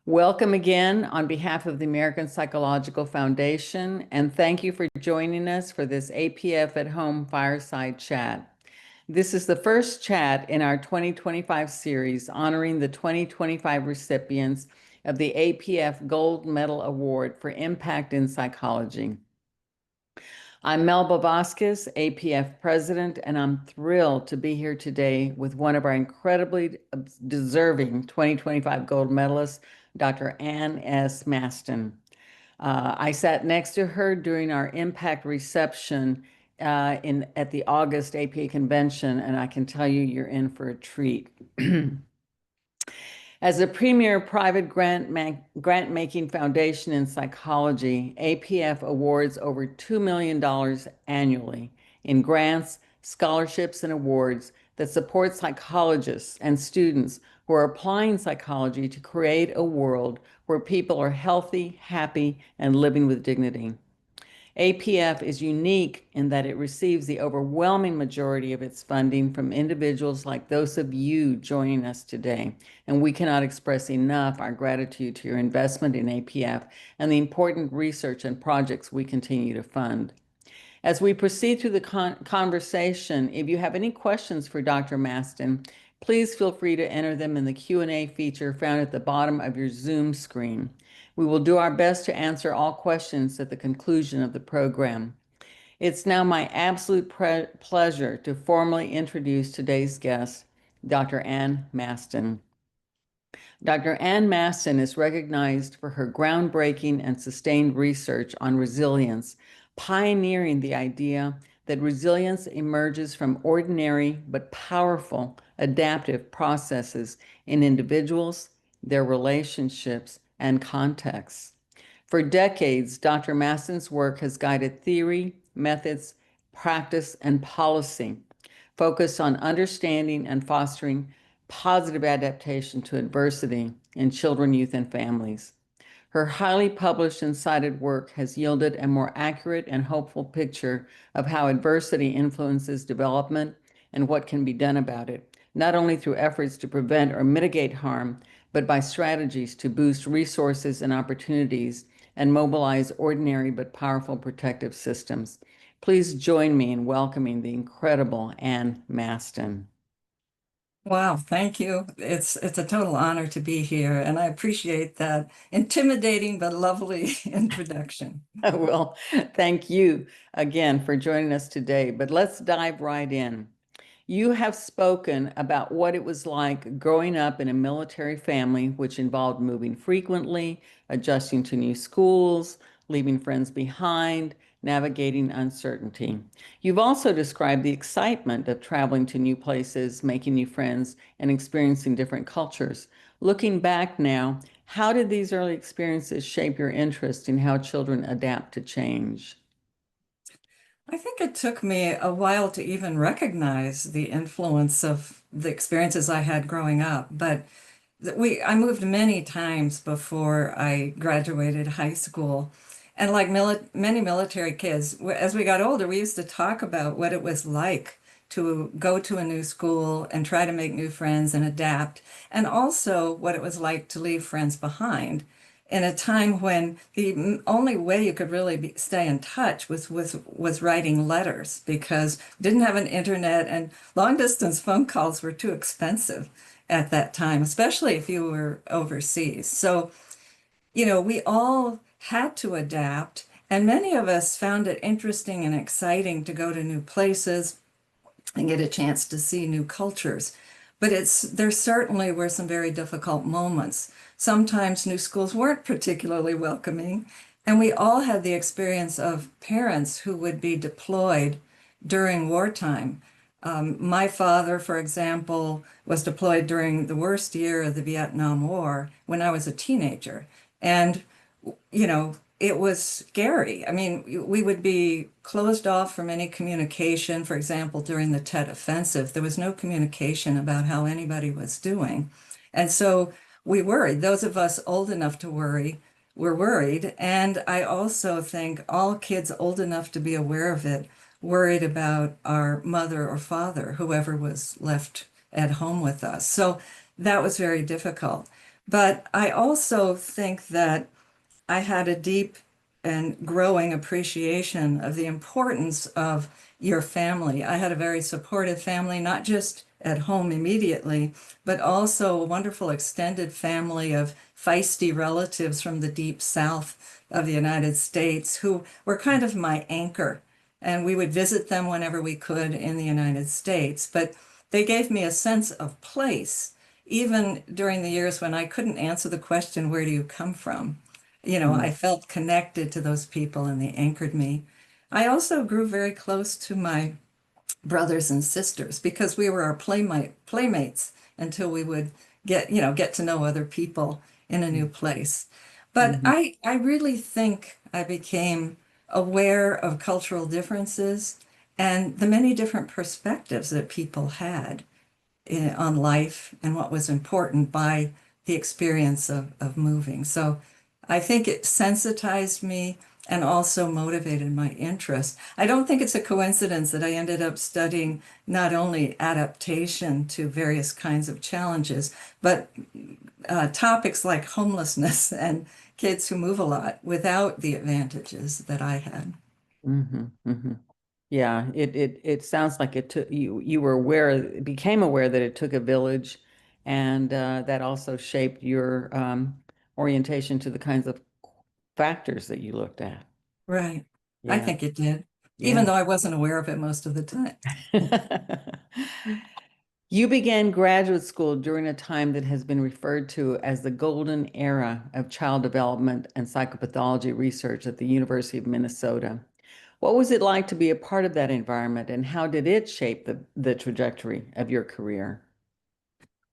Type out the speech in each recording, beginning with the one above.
Welcome again on behalf of the American Psychological Foundation, and thank you for joining us for this APF at Home Fireside Chat. This is the first chat in our 2025 series honoring the 2025 recipients of the APF Gold Medal Award for Impact in Psychology. I'm Melba Vasquez, APF President, and I'm thrilled to be here today with one of our incredibly deserving 2025 gold medalists, Dr. Ann S. Masten. I sat next to her during our impact reception at the August APA convention, and I can tell you you're in for a treat. As a premier private grant-making foundation in psychology, APF awards over $2 million annually in grants, scholarships, and awards that support psychologists and students who are applying psychology to create a world where people are healthy, happy, and living with dignity. APF is unique in that it receives the overwhelming majority of its funding from individuals like those of you joining us today, and we cannot express enough our gratitude to your investment in APF and the important research and projects we continue to fund. As we proceed through the conversation, if you have any questions for Dr. Masten, please feel free to enter them in the Q&A feature found at the bottom of your Zoom screen. We will do our best to answer all questions at the conclusion of the program. It's now my absolute pleasure to formally introduce today's guest, Dr. Ann Masten. Dr. Ann Masten is recognized for her groundbreaking and sustained research on resilience, pioneering the idea that resilience emerges from ordinary but powerful adaptive processes in individuals, their relationships, and contexts. For decades, Dr. Masten's work has guided theory, methods, practice, and policy focused on understanding and fostering positive adaptation to adversity in children, youth, and families. Her highly published and cited work has yielded a more accurate and hopeful picture of how adversity influences development and what can be done about it, not only through efforts to prevent or mitigate harm, but by strategies to boost resources and opportunities and mobilize ordinary but powerful protective systems. Please join me in welcoming the incredible Ann Masten. Wow, thank you. It's a total honor to be here, and I appreciate that intimidating but lovely introduction. Well, thank you again for joining us today, but let's dive right in. You have spoken about what it was like growing up in a military family, which involved moving frequently, adjusting to new schools, leaving friends behind, navigating uncertainty. You've also described the excitement of traveling to new places, making new friends, and experiencing different cultures. Looking back now, how did these early experiences shape your interest in how children adapt to change? I think it took me a while to even recognize the influence of the experiences I had growing up, but I moved many times before I graduated high school. And like many military kids, as we got older, we used to talk about what it was like to go to a new school and try to make new friends and adapt, and also what it was like to leave friends behind in a time when the only way you could really stay in touch was writing letters, because didn't have an internet, and long distance phone calls were too expensive at that time, especially if you were overseas. So, we all had to adapt, and many of us found it interesting and exciting to go to new places and get a chance to see new cultures. But there certainly were some very difficult moments. Sometimes new schools weren't particularly welcoming, and we all had the experience of parents who would be deployed during wartime. My father, for example, was deployed during the worst year of the Vietnam War when I was a teenager. And, it was scary. I mean, we would be closed off from any communication. For example, during the Tet Offensive, there was no communication about how anybody was doing. And so we worried. Those of us old enough to worry were worried. And I also think all kids old enough to be aware of it worried about our mother or father, whoever was left at home with us. So that was very difficult. But I also think that I had a deep and growing appreciation of the importance of your family. I had a very supportive family, not just at home immediately, but also a wonderful extended family of feisty relatives from the deep south of the United States who were kind of my anchor. And we would visit them whenever we could in the United States. But they gave me a sense of place, even during the years when I couldn't answer the question, where do you come from? I felt connected to those people and they anchored me. I also grew very close to my brothers and sisters because we were our playmates until we would get to know other people in a new place. But Mhm. I really think I became aware of cultural differences and the many different perspectives that people had on life and what was important by the experience of moving. So I think it sensitized me and also motivated my interest. I don't think it's a coincidence that I ended up studying not only adaptation to various kinds of challenges, but topics like homelessness and kids who move a lot without the advantages that I had. Mhm. Mhm. Yeah, it sounds like it took you were aware, became aware that it took a village, and that also shaped your orientation to the kinds of factors that you looked at. Right. I Yeah, think it did, even yeah. though I wasn't aware of it most of the time. You began graduate school during a time that has been referred to as the golden era of child development and psychopathology research at the University of Minnesota. What was it like to be a part of that environment, and how did it shape the trajectory of your career?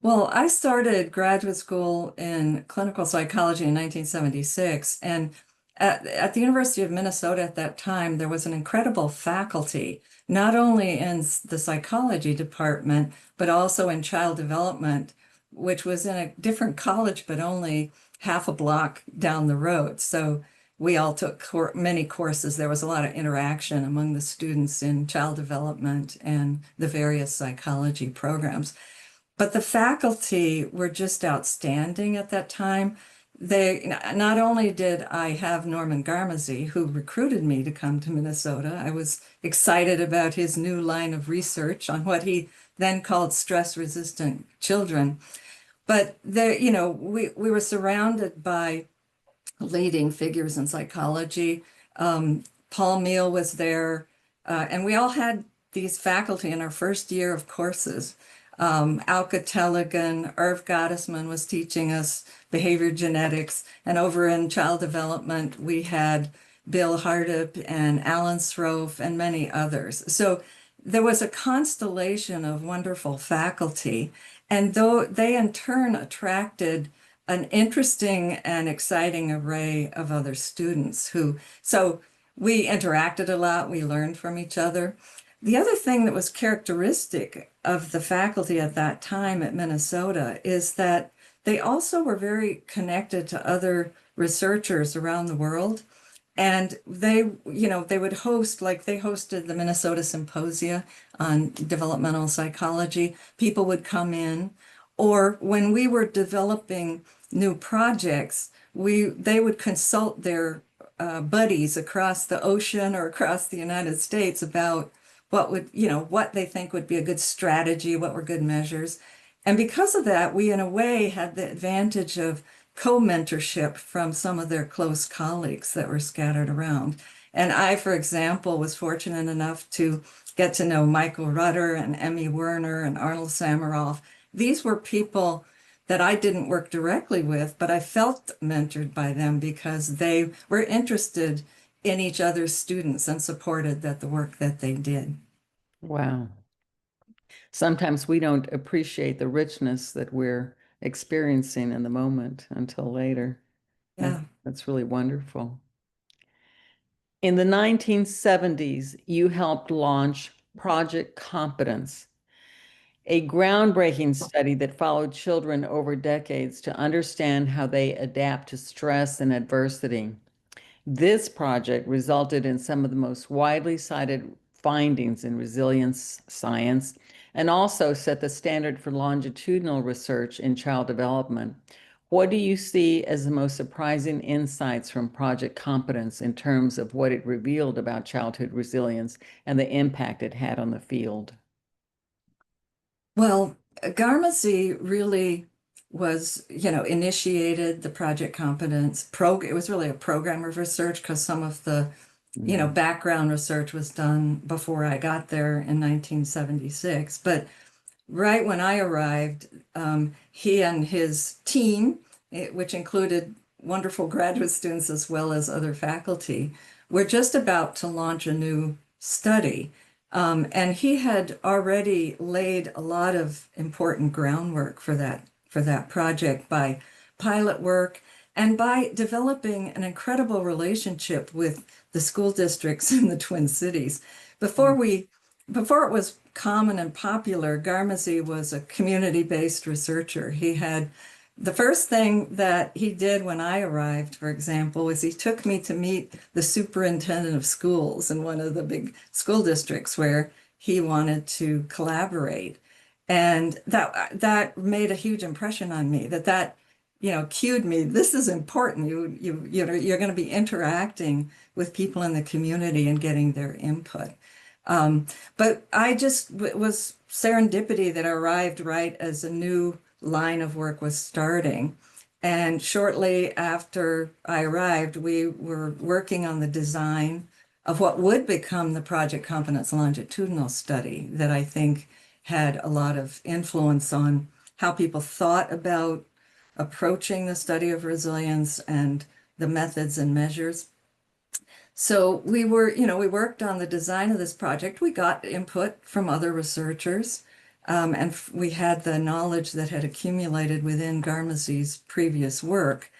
Well, I started graduate school in clinical psychology in 1976. And at the University of Minnesota at that time, there was an incredible faculty, not only in the psychology department, but also in child development, which was in a different college, but only half a block down the road. So we all took many courses. There was a lot of interaction among the students in child development and the various psychology programs. But the faculty were just outstanding at that time. They not only did I have Norman Garmezy, who recruited me to come to Minnesota, I was excited about his new line of research on what he then called stress-resistant children. But we were surrounded by leading figures in psychology. Paul Meehl was there, and we all had these faculty in our first year of courses. Alka Tellegen, Irv Gottesman was teaching us behavior genetics, and over in child development, we had Bill Hardup and Alan Srofe and many others. So there was a constellation of wonderful faculty, and though they in turn attracted an interesting and exciting array of other students so we interacted a lot, we learned from each other. The other thing that was characteristic of the faculty at that time at Minnesota is that they also were very connected to other researchers around the world. And they would host, like they hosted the Minnesota Symposia on developmental psychology. People would come in, or when we were developing new projects, they would consult their buddies across the ocean or across the United States about what they think would be a good strategy, what were good measures. And because of that, we in a way had the advantage of co-mentorship from some of their close colleagues that were scattered around. And I, for example, was fortunate enough to get to know Michael Rudder and Emmy Werner and Arnold Samaroff. These were people that I didn't work directly with, but I felt mentored by them because they were interested in each other's students and supported the work that they did. Wow. Sometimes we don't appreciate the richness that we're experiencing in the moment until later. Yeah. That's really wonderful. In the 1970s, you helped launch Project Competence, a groundbreaking study that followed children over decades to understand how they adapt to stress and adversity. This project resulted in some of the most widely cited findings in resilience science and also set the standard for longitudinal research in child development. What do you see as the most surprising insights from Project Competence in terms of what it revealed about childhood resilience and the impact it had on the field? Well, Garmacy really was, initiated the Project Competence it was really a program of research because some of the, Mm. background research was done before I got there in 1976. But right when I arrived, he and his team, which included wonderful graduate students as well as other faculty, were just about to launch a new study. And he had already laid a lot of important groundwork for that project by pilot work and by developing an incredible relationship with the school districts in the Twin Cities. Before we before it was common and popular, Garmazy was a community-based researcher. He had the first thing that he did when I arrived, for example, was he took me to meet the superintendent of schools in one of the big school districts where he wanted to collaborate. And that made a huge impression on me, cued me, this is important. You're going to be interacting with people in the community and getting their input. Um, but I just was serendipity that arrived right as a new line of work was starting. And shortly after I arrived, we were working on the design of what would become the Project Competence longitudinal study that I think had a lot of influence on how people thought about approaching the study of resilience and the methods and measures. So we worked on the design of this project. We got input from other researchers, and we had the knowledge that had accumulated within Garmazy's previous work.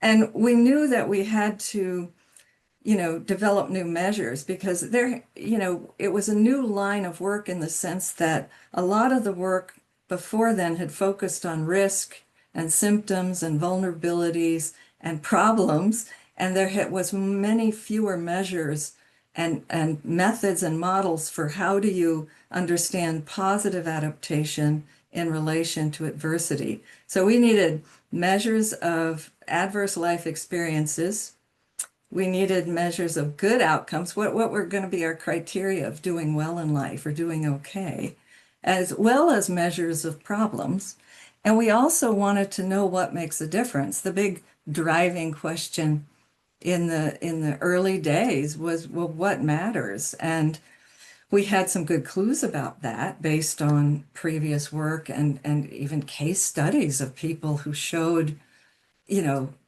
And we knew that we had to, develop new measures because it was a new line of work in the sense that a lot of the work before then had focused on risk and symptoms and vulnerabilities and problems, and there was many fewer measures and methods and models for how do you understand positive adaptation in relation to adversity. So we needed measures of adverse life experiences. We needed measures of good outcomes, what were going to be our criteria of doing well in life or doing okay, as well as measures of problems. And we also wanted to know what makes a difference. The big driving question in the early days was, well, what matters? And we had some good clues about that based on previous work and even case studies of people who showed,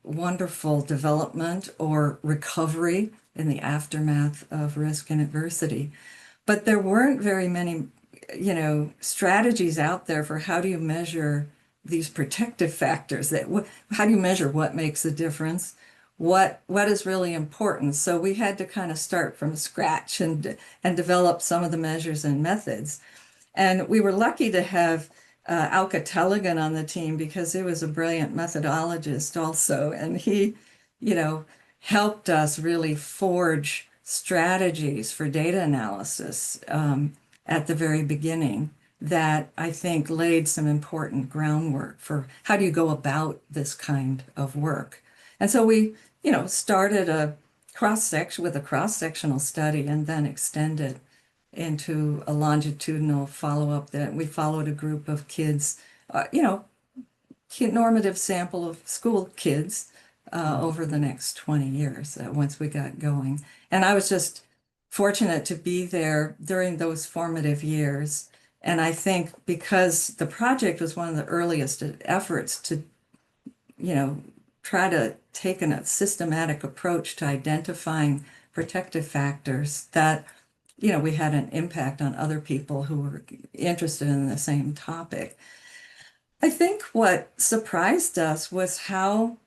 wonderful development or recovery in the aftermath of risk and adversity. But there weren't very many, strategies out there for how do you measure these protective factors how do you measure what makes a difference? What is really important? So we had to kind of start from scratch and develop some of the measures and methods. And we were lucky to have Alka Tellegen on the team because he was a brilliant methodologist also. And he, helped us really forge strategies for data analysis at the very beginning that I think laid some important groundwork for how do you go about this kind of work. And so we, started a cross-sectional study and then extended into a longitudinal follow-up that we followed a group of kids, normative sample of school kids over the next 20 years once we got going. And I was just fortunate to be there during those formative years. And I think because the project was one of the earliest efforts to, try to take a systematic approach to identifying protective factors that we had an impact on other people who were interested in the same topic. I think what surprised us was how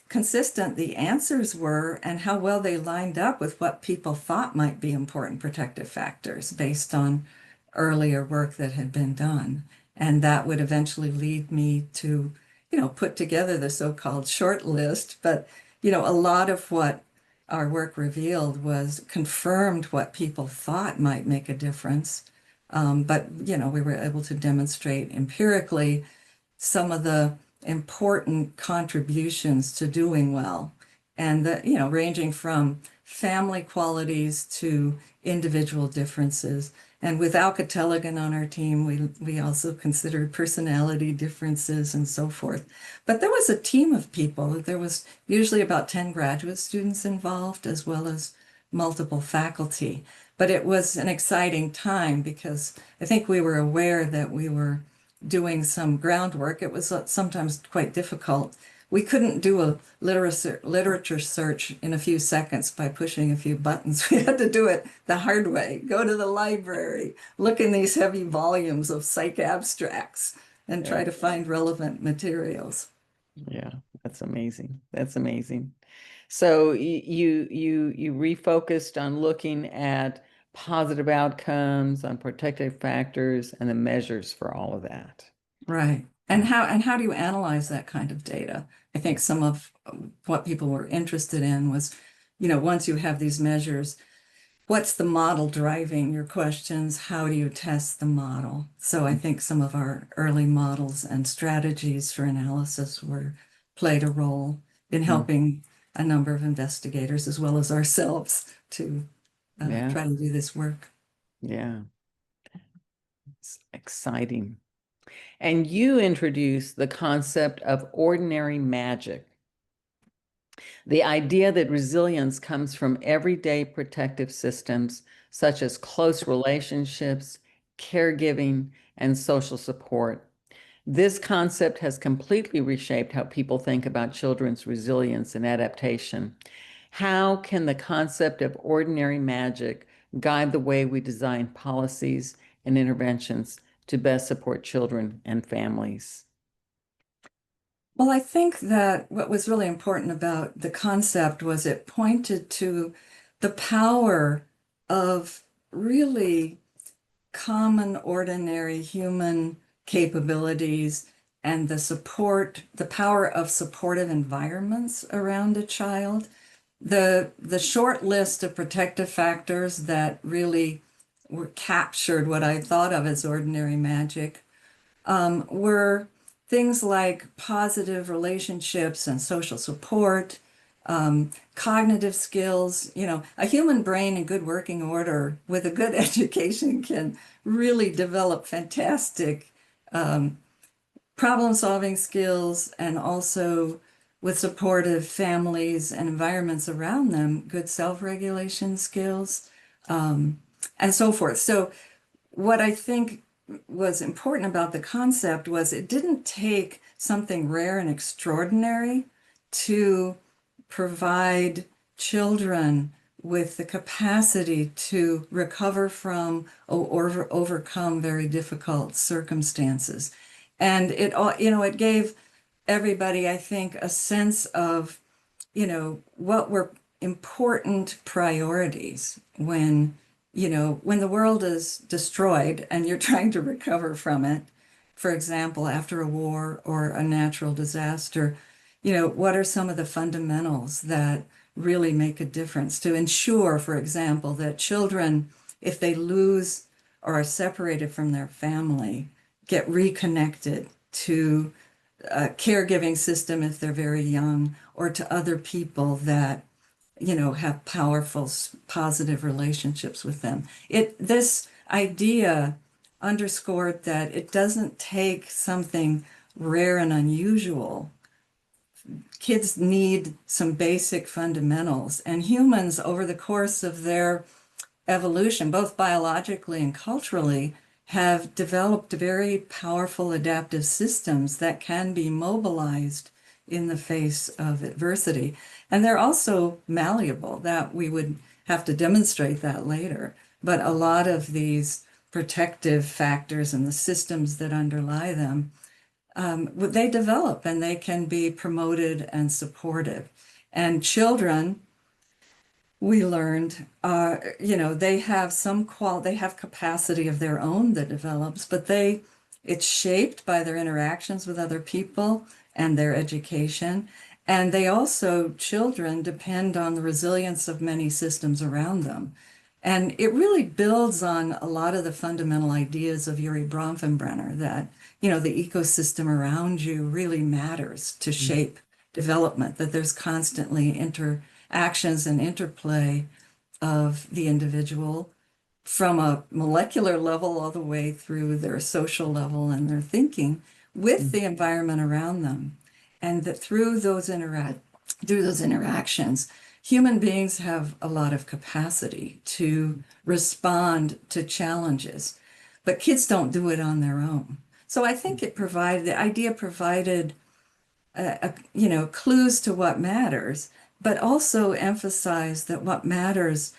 consistent the answers were and how well they lined up with what people thought might be important protective factors based on earlier work that had been done. And that would eventually lead me to, put together the so-called short list. But, a lot of what our work revealed was confirmed what people thought might make a difference. But we were able to demonstrate empirically some of the important contributions to doing well. And that, ranging from family qualities to individual differences. And with Alka-Teligan on our team, we also considered personality differences and so forth. But there was a team of people. There was usually about 10 graduate students involved, as well as multiple faculty. But it was an exciting time because I think we were aware that we were doing some groundwork. It was sometimes quite difficult. We couldn't do a literature search in a few seconds by pushing a few buttons. We had to do it the hard way. Go to the library, look in these heavy volumes of psych abstracts, and try Yeah. to find relevant materials. Yeah, that's amazing. That's amazing. So you refocused on looking at positive outcomes, on protective factors, and the measures for all of that. Right. And how do you analyze that kind of data? I think some of what people were interested in was, once you have these measures, what's the model driving your questions? How do you test the model? So I think some of our early models and strategies for analysis played a role in Mm. helping a number of investigators as well as ourselves to Yeah, try to do this work. yeah. It's exciting. And you introduced the concept of ordinary magic, the idea that resilience comes from everyday protective systems such as close relationships, caregiving, and social support. This concept has completely reshaped how people think about children's resilience and adaptation. How can the concept of ordinary magic guide the way we design policies and interventions to best support children and families? Well, I think that what was really important about the concept was it pointed to the power of really common, ordinary human capabilities and the power of supportive environments around a child. The short list of protective factors that really were captured what I thought of as ordinary magic were things like positive relationships and social support, cognitive skills. A human brain in good working order with a good education can really develop fantastic problem-solving skills, and also with supportive families and environments around them, good self-regulation skills, and so forth. So what I think was important about the concept was it didn't take something rare and extraordinary to provide children with the capacity to recover from or overcome very difficult circumstances. And it gave everybody, I think, a sense of, what were important priorities when the world is destroyed and you're trying to recover from it, for example, after a war or a natural disaster, what are some of the fundamentals that really make a difference to ensure, for example, that children, if they lose or are separated from their family, get reconnected to a caregiving system if they're very young, or to other people that have powerful, positive relationships with them. This idea underscored that it doesn't take something rare and unusual. Kids need some basic fundamentals, and humans, over the course of their evolution, both biologically and culturally, have developed very powerful adaptive systems that can be mobilized in the face of adversity. And they're also malleable, that we would have to demonstrate that later. But a lot of these protective factors and the systems that underlie them, they develop and they can be promoted and supported. And children, we learned, they have they have capacity of their own that develops, but it's shaped by their interactions with other people and their education. And children depend on the resilience of many systems around them. And it really builds on a lot of the fundamental ideas of Uri Bronfenbrenner that, the ecosystem around you really matters to shape development, that there's constantly interactions and interplay of the individual from a molecular level all the way through their social level and their thinking with the environment around them. And that through those interactions, human beings have a lot of capacity to respond to challenges, but kids don't do it on their own. So I think the idea provided, clues to what matters, but also emphasized that what matters,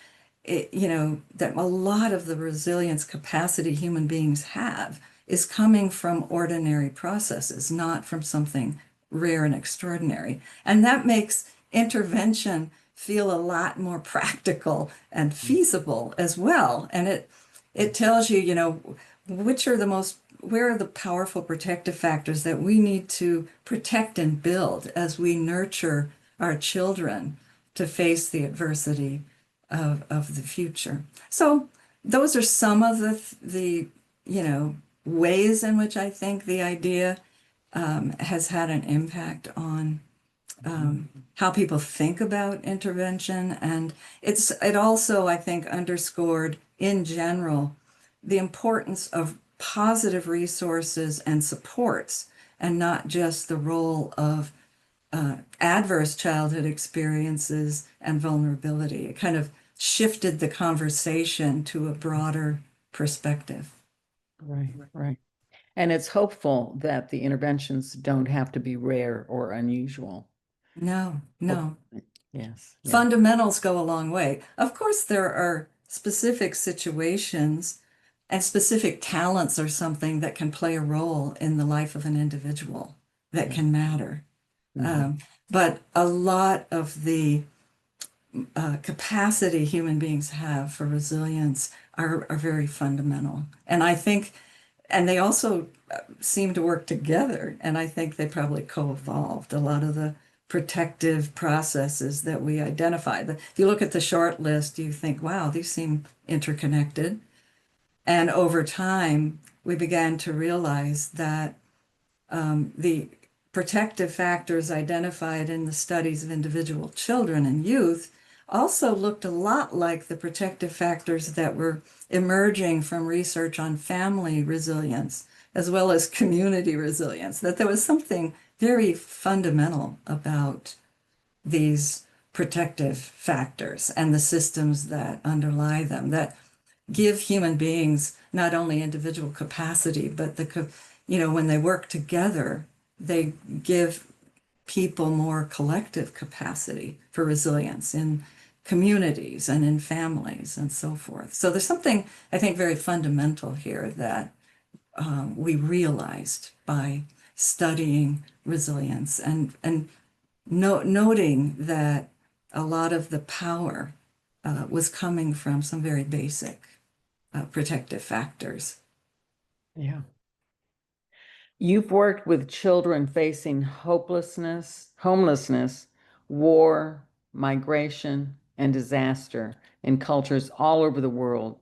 that a lot of the resilience capacity human beings have is coming from ordinary processes, not from something rare and extraordinary. And that makes intervention feel a lot more practical and feasible as well. And it tells you, where are the powerful protective factors that we need to protect and build as we nurture our children to face the adversity of the future. So those are some of the ways in which I think the idea has had an impact on how people think about intervention. And it also, I think, underscored in general the importance of positive resources and supports, and not just the role of adverse childhood experiences and vulnerability. It kind of shifted the conversation to a broader perspective. Right, right. And it's hopeful that the interventions don't have to be rare or unusual. No, no. Yes, yeah. Fundamentals go a long way. Of course, there are specific situations and specific talents or something that can play a role in the life of an individual that can matter. But a lot of the capacity human beings have for resilience are very fundamental. And I think, and they also seem to work together. And I think they probably co-evolved. A lot of the protective processes that we identified. If you look at the short list, you think, wow, these seem interconnected. And over time, we began to realize that the protective factors identified in the studies of individual children and youth also looked a lot like the protective factors that were emerging from research on family resilience, as well as community resilience, that there was something very fundamental about these protective factors and the systems that underlie them, that give human beings not only individual capacity, but when they work together, they give people more collective capacity for resilience in communities and in families and so forth. So there's something, I think, very fundamental here that we realized by studying resilience and noting that a lot of the power was coming from some very basic protective factors. Yeah. You've worked with children facing hopelessness, homelessness, war, migration, and disaster in cultures all over the world.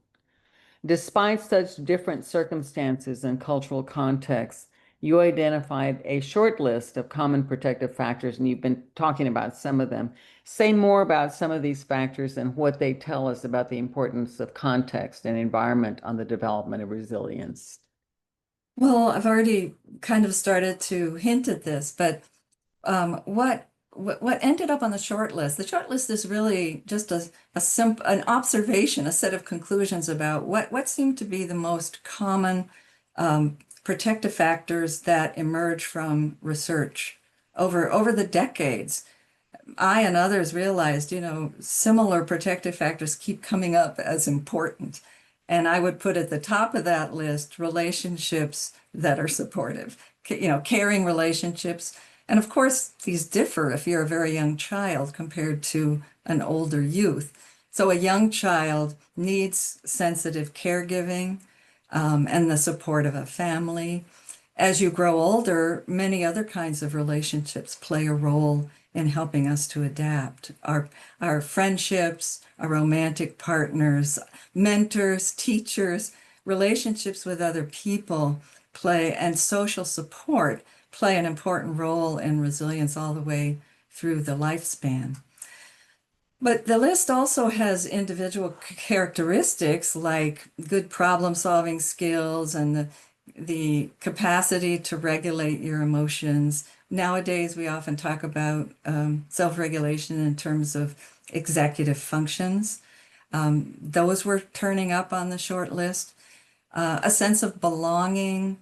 Despite such different circumstances and cultural contexts, you identified a short list of common protective factors, and you've been talking about some of them. Say more about some of these factors and what they tell us about the importance of context and environment on the development of resilience. Well, I've already kind of started to hint at this, but what ended up on the short list? The short list is really just an observation, a set of conclusions about what seem to be the most common protective factors that emerge from research over the decades. I and others realized, similar protective factors keep coming up as important. And I would put at the top of that list relationships that are supportive, caring relationships. And of course, these differ if you're a very young child compared to an older youth. So a young child needs sensitive caregiving and the support of a family. As you grow older, many other kinds of relationships play a role in helping us to adapt. Our friendships, our romantic partners, mentors, teachers, relationships with other people play and social support play an important role in resilience all the way through the lifespan. But the list also has individual characteristics like good problem-solving skills and the capacity to regulate your emotions. Nowadays, we often talk about self-regulation in terms of executive functions. Those were turning up on the short list. A sense of belonging,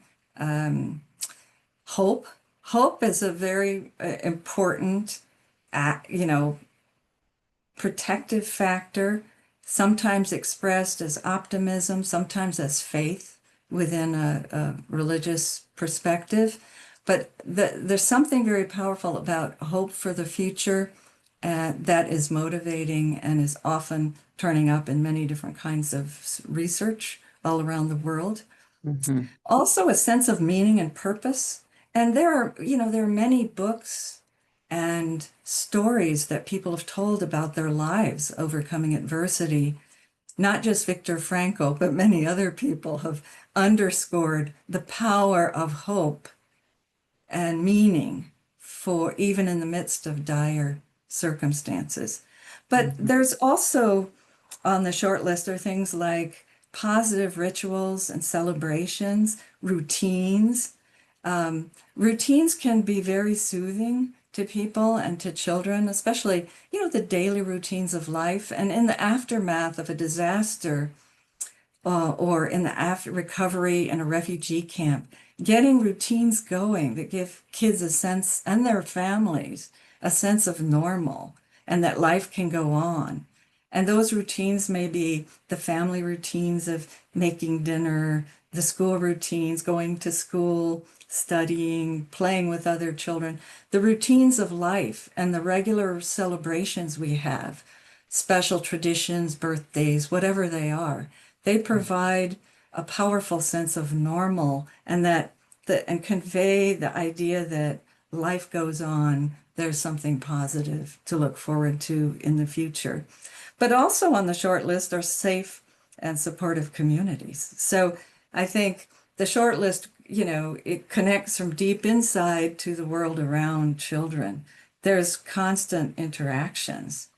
hope. Hope is a very important, you know, protective factor, sometimes expressed as optimism, sometimes as faith within a religious perspective. But there's something very powerful about hope for the future that is motivating and is often turning up in many different kinds of research all around the world. Mhm. Also, a sense of meaning and purpose. And there are many books and stories that people have told about their lives overcoming adversity. Not just Viktor Frankl, but many other people have underscored the power of hope and meaning for even in the midst of dire circumstances. But Mhm. there's also on the short list are things like positive rituals and celebrations, routines. Routines can be very soothing to people and to children, especially, the daily routines of life. And in the aftermath of a disaster, or in the after recovery in a refugee camp, getting routines going that give kids a sense and their families a sense of normal and that life can go on. And those routines may be the family routines of making dinner, the school routines, going to school, studying, playing with other children, the routines of life and the regular celebrations we have, special traditions, birthdays, whatever they are. They provide a powerful sense of normal and convey the idea that life goes on. There's something positive to look forward to in the future. But also on the short list are safe and supportive communities. So I think the short list, it connects from deep inside to the world around children. There's constant interactions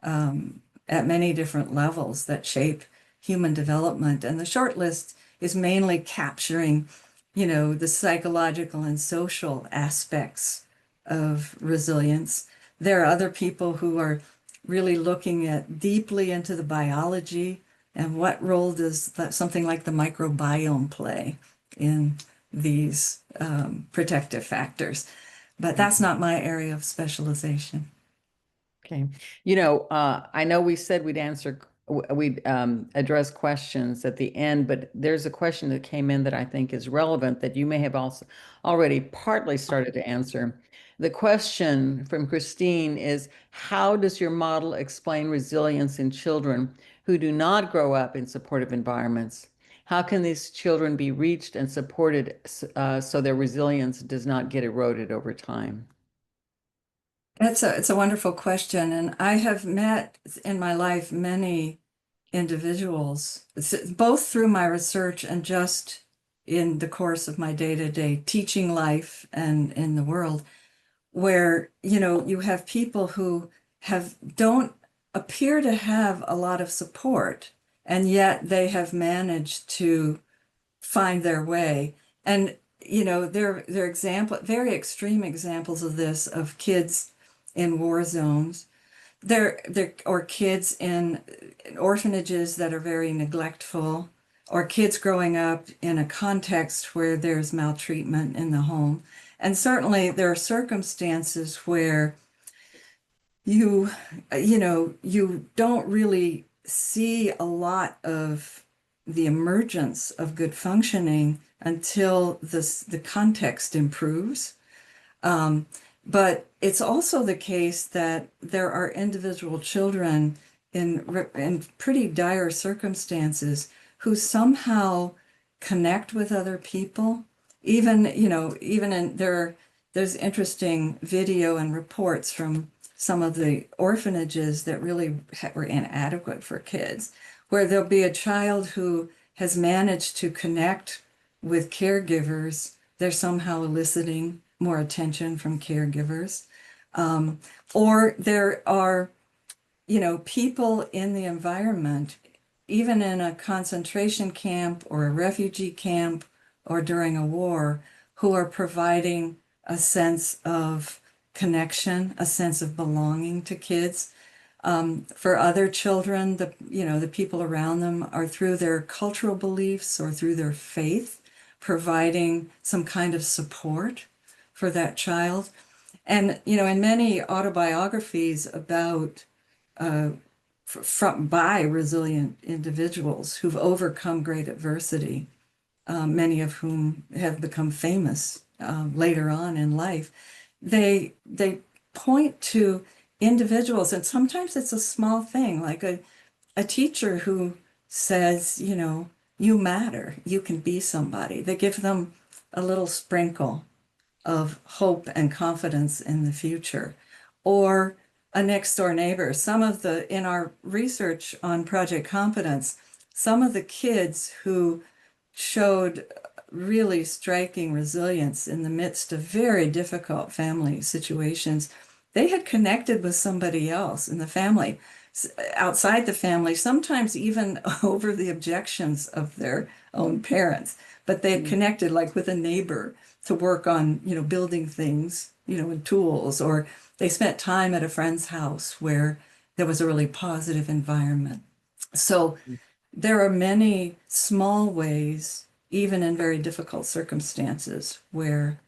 at many different levels that shape human development. And the short list is mainly capturing, the psychological and social aspects of resilience. There are other people who are really looking at deeply into the biology and what role does something like the microbiome play in these protective factors. But that's Mhm. not my area of specialization. Okay. I know we said we'd address questions at the end, but there's a question that came in that I think is relevant that you may have also already partly started to answer. The question from Christine is, how does your model explain resilience in children who do not grow up in supportive environments? How can these children be reached and supported so their resilience does not get eroded over time? It's a wonderful question, and I have met in my life many individuals, both through my research and just in the course of my day-to-day teaching life and in the world, where you have people who have don't appear to have a lot of support, and yet they have managed to find their way. And they're very extreme examples of this, of kids in war zones. They're or kids in orphanages that are very neglectful, or kids growing up in a context where there's maltreatment in the home. And certainly there are circumstances where you you don't really see a lot of the emergence of good functioning until the context improves. um, but it's also the case that there are individual children in pretty dire circumstances who somehow connect with other people. Even, even there's interesting video and reports from some of the orphanages that really were inadequate for kids, where there'll be a child who has managed to connect with caregivers, they're somehow eliciting more attention from caregivers. Um, or there are, people in the environment, even in a concentration camp or a refugee camp or during a war, who are providing a sense of connection, a sense of belonging to kids. For other children, the people around them are through their cultural beliefs or through their faith, providing some kind of support for that child. And, in many autobiographies about by resilient individuals who've overcome great adversity, many of whom have become famous later on in life, they point to individuals, and sometimes it's a small thing, like a teacher who says, you matter, you can be somebody. They give them a little sprinkle of hope and confidence in the future. Or a next door neighbor. In our research on Project Competence, some of the kids who showed really striking resilience in the midst of very difficult family situations, they had connected with somebody else in the family, outside the family, sometimes even over the objections of their own parents. But they had connected, like with a neighbor, to work on, building things, and tools, or they spent time at a friend's house where there was a really positive environment. So there are many small ways, even in very difficult circumstances, where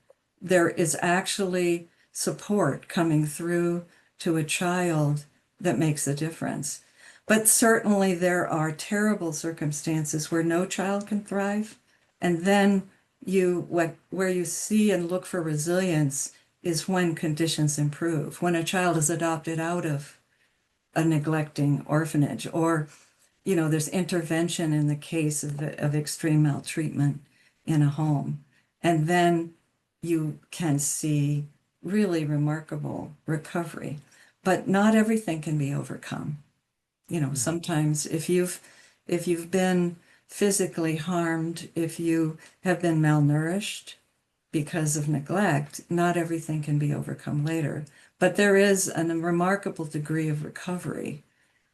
there is actually support coming through to a child that makes a difference. But certainly there are terrible circumstances where no child can thrive. And then where you see and look for resilience is when conditions improve, when a child is adopted out of a neglecting orphanage, or there's intervention in the case of extreme maltreatment in a home. And then you can see really remarkable recovery. But not everything can be overcome. Sometimes if you've been physically harmed, if you have been malnourished because of neglect, not everything can be overcome later. But there is a remarkable degree of recovery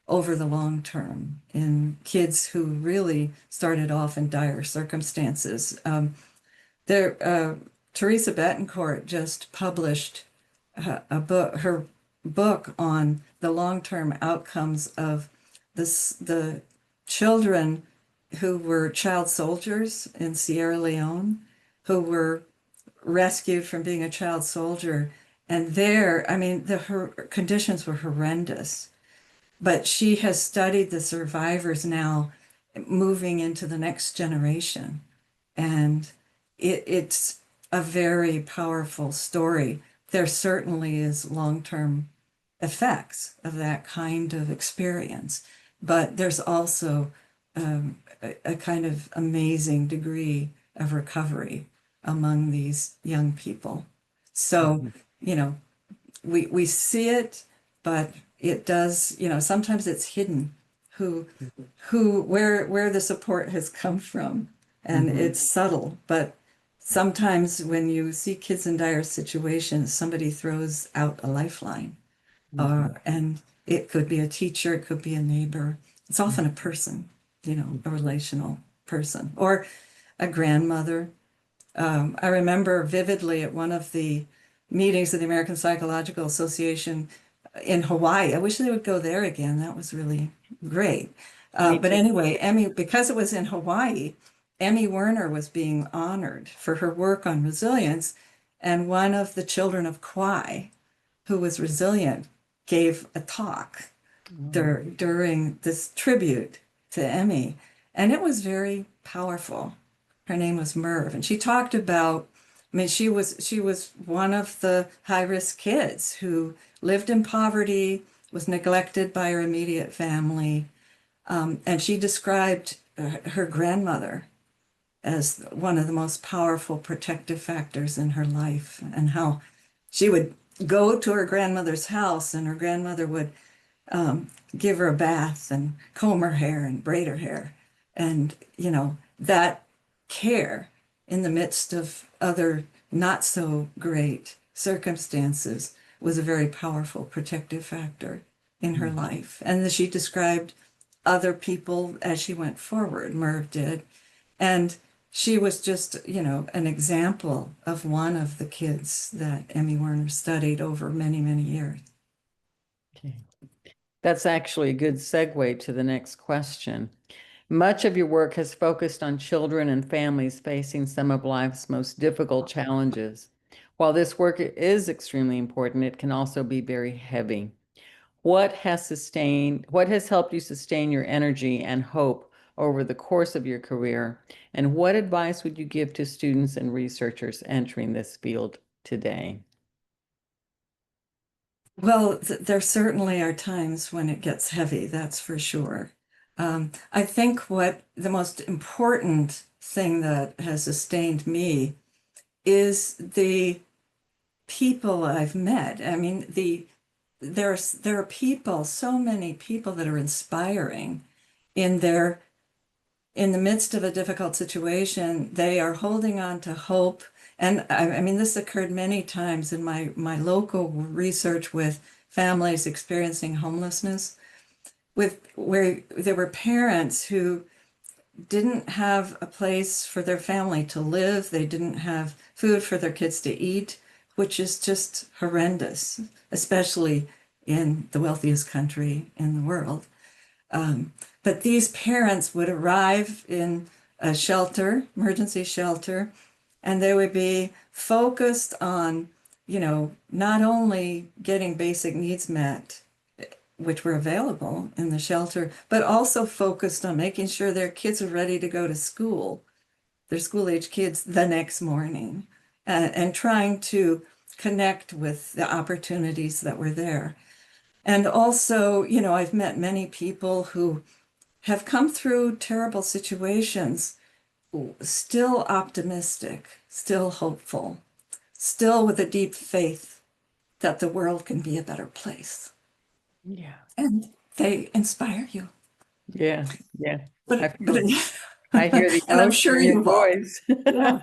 over the long term in kids who really started off in dire circumstances. Teresa Betancourt just published her book on the long-term outcomes of the children who were child soldiers in Sierra Leone, who were rescued from being a child soldier. And her conditions were horrendous. But she has studied the survivors now moving into the next generation. And it's a very powerful story. There certainly is long-term effects of that kind of experience, but there's also a kind of amazing degree of recovery among these young people. So, we see it, but it does, sometimes it's hidden where the support has come from, and it's subtle. But sometimes when you see kids in dire situations, somebody throws out a lifeline, and it could be a teacher, it could be a neighbor. It's often a person, a relational person, or a grandmother. I remember vividly at one of the meetings of the American Psychological Association in Hawaii. I wish they would go there again. That was really great. But anyway, because it was in Hawaii, Emmy Werner was being honored for her work on resilience. And one of the children of Kauai, who was resilient, gave a talk during this tribute to Emmy. And it was very powerful. Her name was Merv. And she talked about, she was one of the high-risk kids who lived in poverty, was neglected by her immediate family. And she described her grandmother as one of the most powerful protective factors in her life, and how she would go to her grandmother's house and her grandmother would give her a bath and comb her hair and braid her hair. And, that care in the midst of other not so great circumstances was a very powerful protective factor in her life. And she described other people as she went forward, Merv did. And she was just, an example of one of the kids that Emmy Werner studied over many, many years. Okay. That's actually a good segue to the next question. Much of your work has focused on children and families facing some of life's most difficult challenges. While this work is extremely important, it can also be very heavy. What has helped you sustain your energy and hope over the course of your career? And what advice would you give to students and researchers entering this field today? Well, there certainly are times when it gets heavy, that's for sure. I think what the most important thing that has sustained me is the people I've met. I mean, there are people, so many people that are inspiring in in the midst of a difficult situation. They are holding on to hope. And I mean, this occurred many times in my local research with families experiencing homelessness, where there were parents who didn't have a place for their family to live. They didn't have food for their kids to eat, which is just horrendous, especially in the wealthiest country in the world. But these parents would arrive in a shelter, emergency shelter, and they would be focused on, not only getting basic needs met, which were available in the shelter, but also focused on making sure their kids are ready to go to school, their school-age kids, the next morning, and trying to connect with the opportunities that were there. And also, I've met many people who have come through terrible situations, still optimistic, still hopeful, still with a deep faith that the world can be a better place. Yeah. And they inspire you. Yeah. Yeah. I But feel I hear the and I'm emotion sure in your you've all, voice. yeah.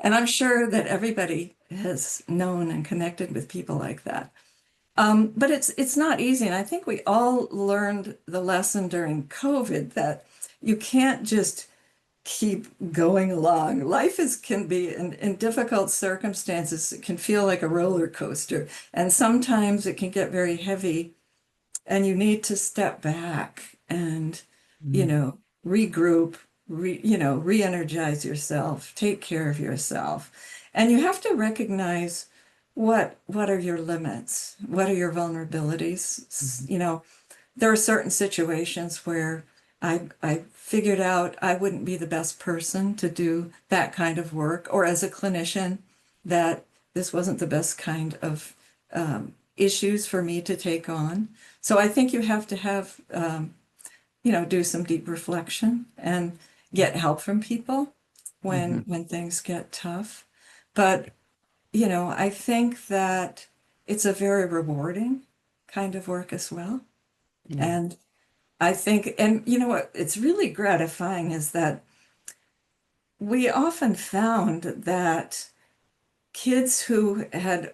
And I'm sure that everybody has known and connected with people like that. But it's not easy. And I think we all learned the lesson during COVID that you can't just keep going along. Life can be in difficult circumstances, it can feel like a roller coaster. And sometimes it can get very heavy and you need to step back and, regroup, re-energize yourself, take care of yourself. And you have to recognize what are your limits? What are your vulnerabilities? There are certain situations where I figured out I wouldn't be the best person to do that kind of work, or as a clinician, that this wasn't the best kind of issues for me to take on. So I think you have to have, do some deep reflection and get help from people when things get tough. But, I think that it's a very rewarding kind of work as well. Yeah. And I think, and what it's really gratifying is that we often found that kids who had,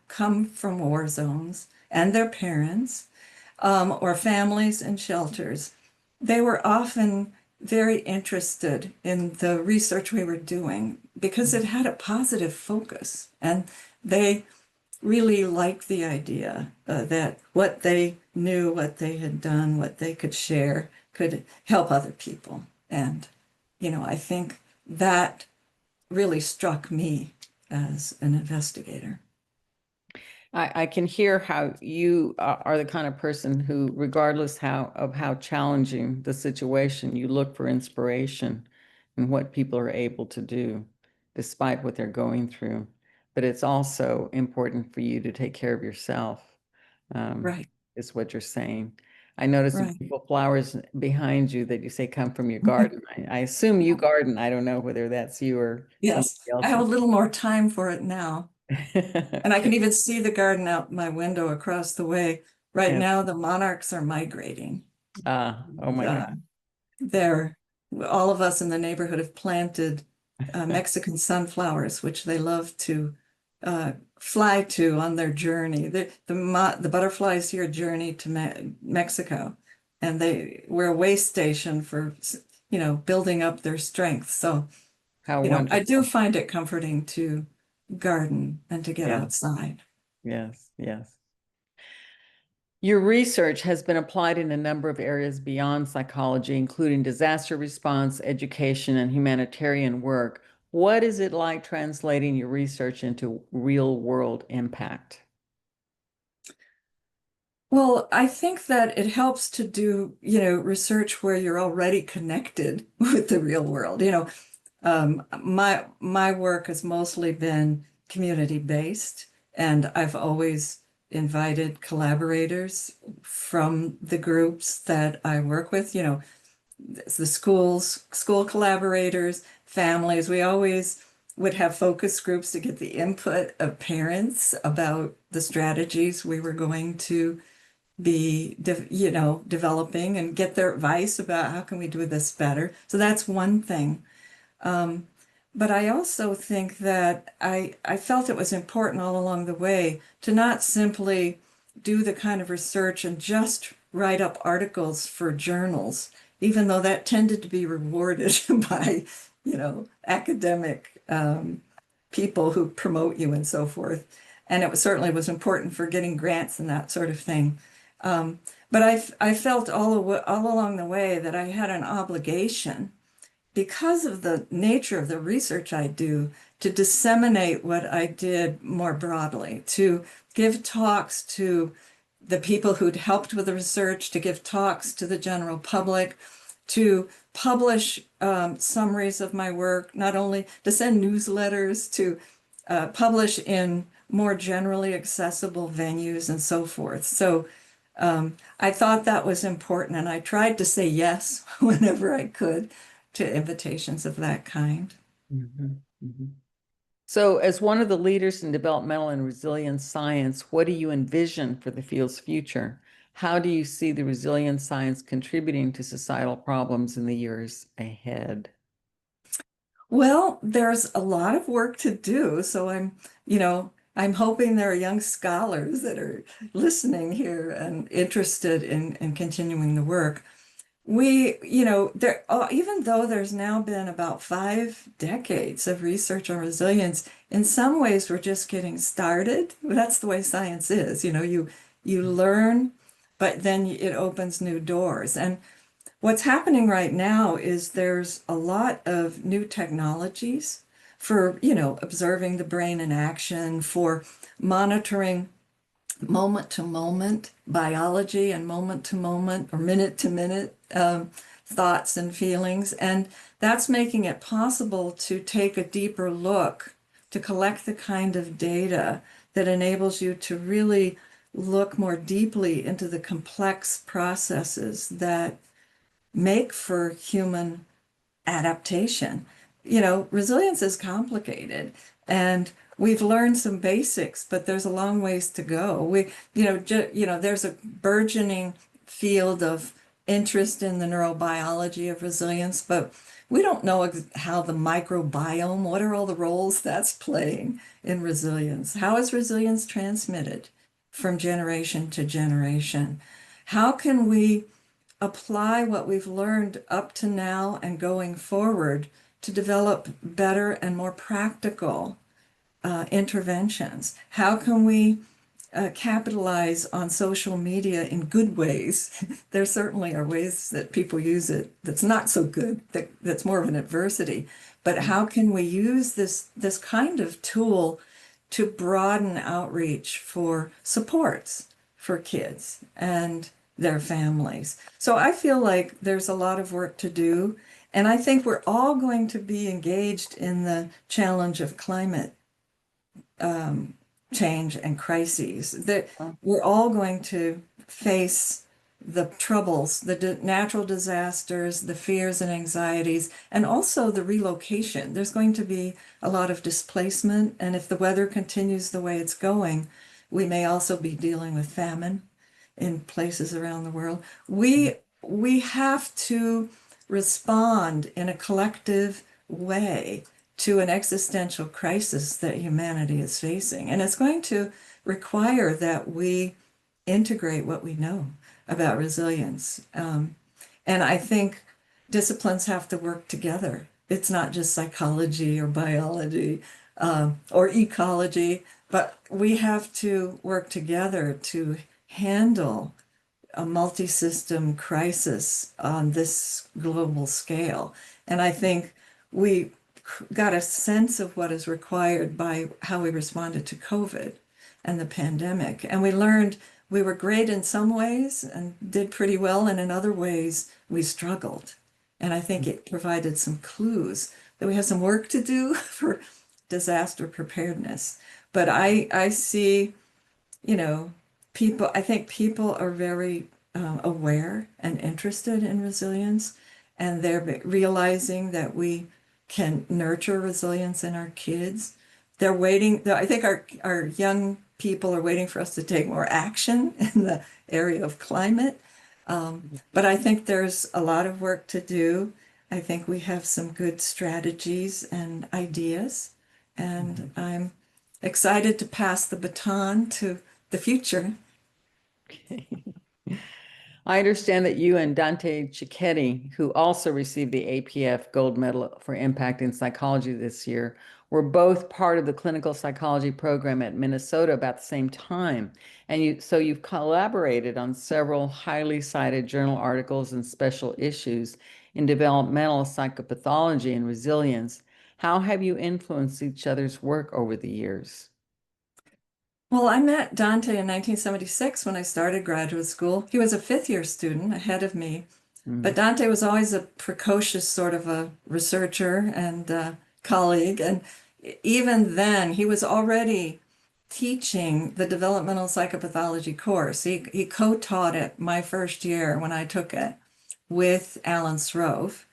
come from war zones and their parents, or families in shelters, they were often very interested in the research we were doing because it had a positive focus. And they really liked the idea that what they knew, what they had done, what they could share could help other people. And, I think that really struck me as an investigator. I can hear how you are the kind of person who, regardless of how challenging the situation, you look for inspiration in what people are able to do, despite what they're going through. But it's also important for you to take care of yourself, Right, is what you're saying. I noticed the right. beautiful flowers behind you that you say come from your garden. I assume you garden. I don't know whether that's you or somebody Yes, I have a else's. little more time for it now. And I can even see the garden out my window across the way. Right Yeah. now, the monarchs are migrating. Oh my Uh, God. they're, all of us in the neighborhood have planted Mexican sunflowers, which they love to fly to on their journey. The butterflies here journey to Mexico, and we're a way station for, building up their strength. So, How I do wonderful. find it comforting to garden and to get Yeah. outside. Yes, yes. Your research has been applied in a number of areas beyond psychology, including disaster response, education, and humanitarian work. What is it like translating your research into real world impact? Well, I think that it helps to do, research where you're already connected with the real world. My work has mostly been community based, and I've always invited collaborators from the groups that I work with, the school collaborators, families. We always would have focus groups to get the input of parents about the strategies we were going to be, developing, and get their advice about how can we do this better. So that's one thing. Um, but I also think that I felt it was important all along the way to not simply do the kind of research and just write up articles for journals, even though that tended to be rewarded by, academic people who promote you and so forth. And it certainly was important for getting grants and that sort of thing. Um, but I felt all along the way that I had an obligation, because of the nature of the research I do, to disseminate what I did more broadly, to give talks to the people who'd helped with the research, to give talks to the general public, to publish summaries of my work, not only to send newsletters, to publish in more generally accessible venues and so forth. So I thought that was important, and I tried to say yes whenever I could to invitations of that kind. Mhm, mhm. So, as one of the leaders in developmental and resilience science, what do you envision for the field's future? How do you see the resilience science contributing to societal problems in the years ahead? Well, there's a lot of work to do, so I'm hoping there are young scholars that are listening here and interested in continuing the work. Even though there's now been about 5 decades of research on resilience, in some ways we're just getting started. That's the way science is. You learn, but then it opens new doors. And what's happening right now is there's a lot of new technologies for, observing the brain in action, for monitoring moment to moment biology, and moment to moment or minute to minute thoughts and feelings. And that's making it possible to take a deeper look, to collect the kind of data that enables you to really look more deeply into the complex processes that make for human adaptation. Resilience is complicated, and we've learned some basics, but there's a long ways to go. There's a burgeoning field of interest in the neurobiology of resilience, but we don't know how the microbiome, what are all the roles that's playing in resilience? How is resilience transmitted from generation to generation? How can we apply what we've learned up to now and going forward to develop better and more practical interventions? How can we capitalize on social media in good ways? There certainly are ways that people use it that's not so good, that's more of an adversity. But how can we use this kind of tool to broaden outreach for supports for kids and their families? So I feel like there's a lot of work to do. And I think we're all going to be engaged in the challenge of climate change and crises. That we're all going to face the troubles, the natural disasters, the fears and anxieties, and also the relocation. There's going to be a lot of displacement, and if the weather continues the way it's going, we may also be dealing with famine in places around the world. We have to respond in a collective way to an existential crisis that humanity is facing. And it's going to require that we integrate what we know about resilience. And I think disciplines have to work together. It's not just psychology or biology or ecology, but we have to work together to handle a multi-system crisis on this global scale. And I think we got a sense of what is required by how we responded to COVID and the pandemic. And we learned we were great in some ways and did pretty well, and in other ways we struggled. And I think it provided some clues that we have some work to do for disaster preparedness. But I see, you know, I think people are very aware and interested in resilience, and they're realizing that we can nurture resilience in our kids. They're waiting, I think our young people are waiting for us to take more action in the area of climate. But I think there's a lot of work to do. I think we have some good strategies and ideas, and I'm excited to pass the baton to the future. I understand that you and Dante Cicchetti, who also received the APF Gold Medal for Impact in Psychology this year, were both part of the clinical psychology program at Minnesota about the same time. And so you've collaborated on several highly cited journal articles and special issues in developmental psychopathology and resilience. How have you influenced each other's work over the years? Well, I met Dante in 1976 when I started graduate school. He was a fifth-year student ahead of me, but Mm. Dante was always a precocious sort of a researcher and colleague. And even then, he was already teaching the developmental psychopathology course. He co-taught it my first year when I took it with Alan Srove.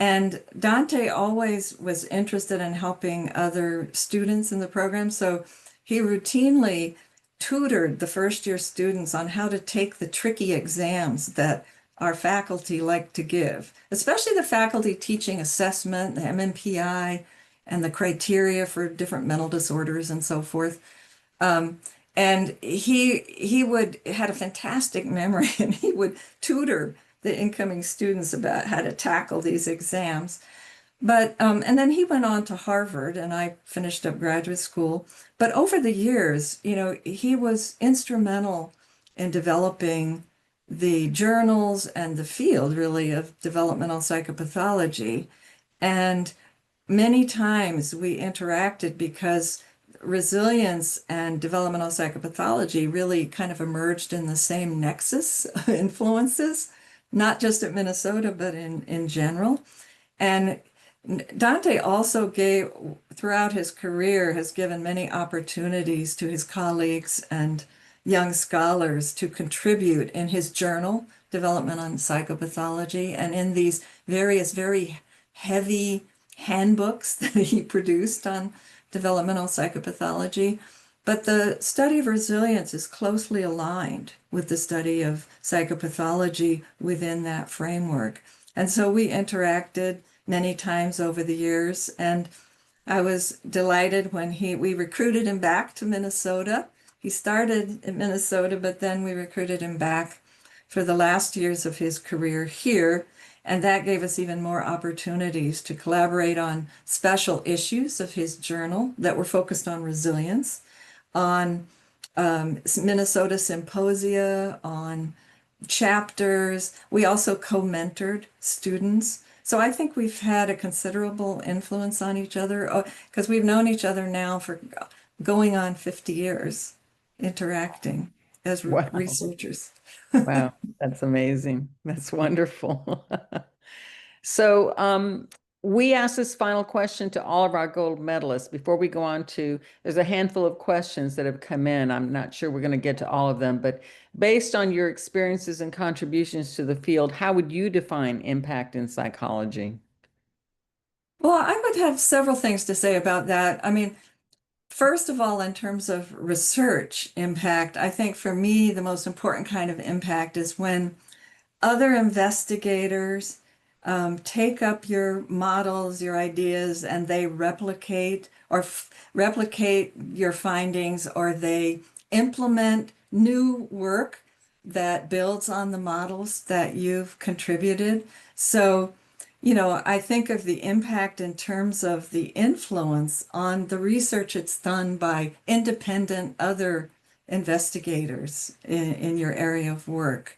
And Dante always was interested in helping other students in the program. So he routinely tutored the first year students on how to take the tricky exams that our faculty like to give, especially the faculty teaching assessment, the MMPI, and the criteria for different mental disorders and so forth. Um, and he would had a fantastic memory, and he would tutor the incoming students about how to tackle these exams. But and then he went on to Harvard, and I finished up graduate school. But over the years, he was instrumental in developing the journals and the field, really, of developmental psychopathology. And many times we interacted because resilience and developmental psychopathology really kind of emerged in the same nexus of influences, not just at Minnesota, but in general. And Dante also throughout his career, has given many opportunities to his colleagues and young scholars to contribute in his journal, Development on Psychopathology, and in these various very heavy handbooks that he produced on developmental psychopathology. But the study of resilience is closely aligned with the study of psychopathology within that framework. And so we interacted many times over the years, and I was delighted when we recruited him back to Minnesota. He started in Minnesota, but then we recruited him back for the last years of his career here, and that gave us even more opportunities to collaborate on special issues of his journal that were focused on resilience, on Minnesota symposia, on chapters. We also co-mentored students. So I think we've had a considerable influence on each other because we've known each other now for going on 50 years, interacting as Wow. researchers. Wow, that's amazing. That's wonderful. So, we ask this final question to all of our gold medalists before we go on to, there's a handful of questions that have come in. I'm not sure we're going to get to all of them, but based on your experiences and contributions to the field, how would you define impact in psychology? Well, I would have several things to say about that. I mean, first of all, in terms of research impact, I think for me, the most important kind of impact is when other investigators take up your models, your ideas, and they replicate or replicate your findings, or they implement new work that builds on the models that you've contributed. So, I think of the impact in terms of the influence on the research it's done by independent other investigators in your area of work.